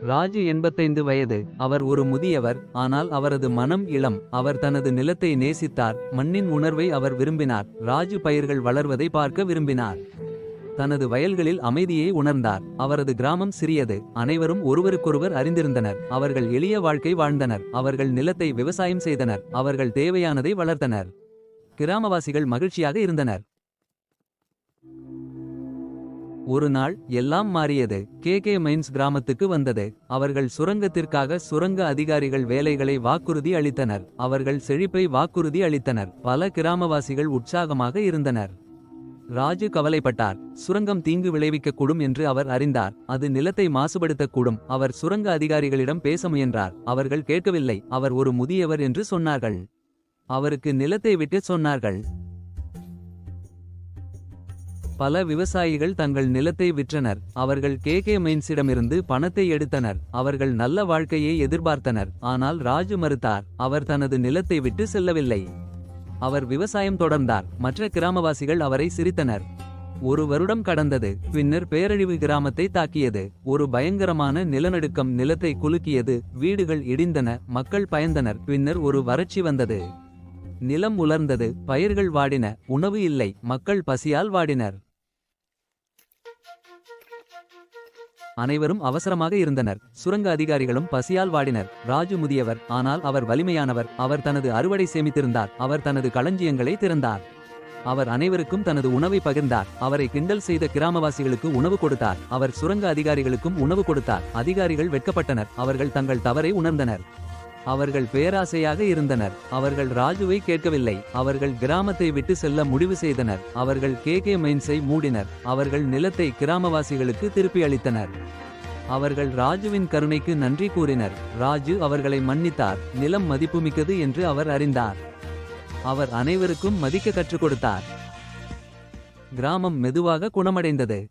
ராஜு 85 வயது. அவர் ஒரு முதியவர், ஆனால் அவரது மனம் இளம். அவர் தனது நிலத்தை நேசித்தார், மண்ணின் உணர்வை அவர் விரும்பினார். ராஜு பயிர்கள் வளர்வதை பார்க்க விரும்பினார். தனது வயல்களில் அமைதியை உணர்ந்தார். அவரது கிராமம் சிறியது, அனைவரும் ஒருவருக்கொருவர் அறிந்திருந்தனர். அவர்கள் எளிய வாழ்க்கை வாழ்ந்தனர். அவர்கள் நிலத்தை விவசாயம் செய்தனர், அவர்கள் தேவையானதை வளர்த்தனர். கிராமவாசிகள் மகிழ்ச்சியாக இருந்தனர். ஒரு நாள் எல்லாம் மாறியது. கே மைன்ஸ் கிராமத்துக்கு வந்தது. அவர்கள் சுரங்கத்திற்காக சுரங்க அதிகாரிகள் வேலைகளை வாக்குறுதி அளித்தனர். அவர்கள் செழிப்பை வாக்குறுதி அளித்தனர். பல கிராமவாசிகள் உற்சாகமாக இருந்தனர். ராஜு கவலைப்பட்டார். சுரங்கம் தீங்கு விளைவிக்கக்கூடும் என்று அவர் அறிந்தார். அது நிலத்தை மாசுபடுத்தக்கூடும். அவர் சுரங்க அதிகாரிகளிடம் பேச முயன்றார். அவர்கள் கேட்கவில்லை. அவர் ஒரு முதியவர் என்று சொன்னார்கள். அவருக்கு நிலத்தை விட்டு சொன்னார்கள். பல விவசாயிகள் தங்கள் நிலத்தை விற்றனர். அவர்கள் கே மைன்ஸிடமிருந்து பணத்தை எடுத்தனர். அவர்கள் நல்ல வாழ்க்கையை எதிர்பார்த்தனர். ஆனால் ராஜு மறுத்தார். அவர் தனது நிலத்தை விட்டு செல்லவில்லை. அவர் விவசாயம் தொடர்ந்தார். மற்ற கிராமவாசிகள் அவரை சிரித்தனர். ஒரு வருடம் கடந்தது. பின்னர் பேரழிவு கிராமத்தை தாக்கியது. ஒரு பயங்கரமான நிலநடுக்கம் நிலத்தை குலுக்கியது. வீடுகள் இடிந்தன, மக்கள் பயந்தனர். பின்னர் ஒரு வறட்சி வந்தது. நிலம் உலர்ந்தது, பயிர்கள் வாடின, உணவு இல்லை, மக்கள் பசியால் வாடினர். அனைவரும் அவசரமாக இருந்தனர். சுரங்க அதிகாரிகளும் பசியால் வாடினர். ராஜு முதியவர், ஆனால் அவர் வலிமையானவர். அவர் தனது அறுவடை சேமித்திருந்தார். அவர் தனது களஞ்சியங்களை திறந்தார். அவர் அனைவருக்கும் தனது உணவை பகிர்ந்தார். அவரை கிண்டல் செய்த கிராமவாசிகளுக்கு உணவு கொடுத்தார். அவர் சுரங்க அதிகாரிகளுக்கும் உணவு கொடுத்தார். அதிகாரிகள் வெட்கப்பட்டனர். அவர்கள் தங்கள் தவறை உணர்ந்தனர். அவர்கள் பேராசையாக இருந்தனர். அவர்கள் ராஜுவை கேட்கவில்லை. அவர்கள் கிராமத்தை விட்டு செல்ல முடிவு செய்தனர். அவர்கள் கே மைன்ஸை மூடினர். அவர்கள் நிலத்தை கிராமவாசிகளுக்கு திருப்பி அளித்தனர். அவர்கள் ராஜுவின் கருணைக்கு நன்றி கூறினர். ராஜு அவர்களை மன்னித்தார். நிலம் மதிப்புமிக்கது என்று அவர் அறிந்தார். அவர் அனைவருக்கும் மதிக்க கற்றுக் கொடுத்தார். கிராமம் மெதுவாக குணமடைந்தது.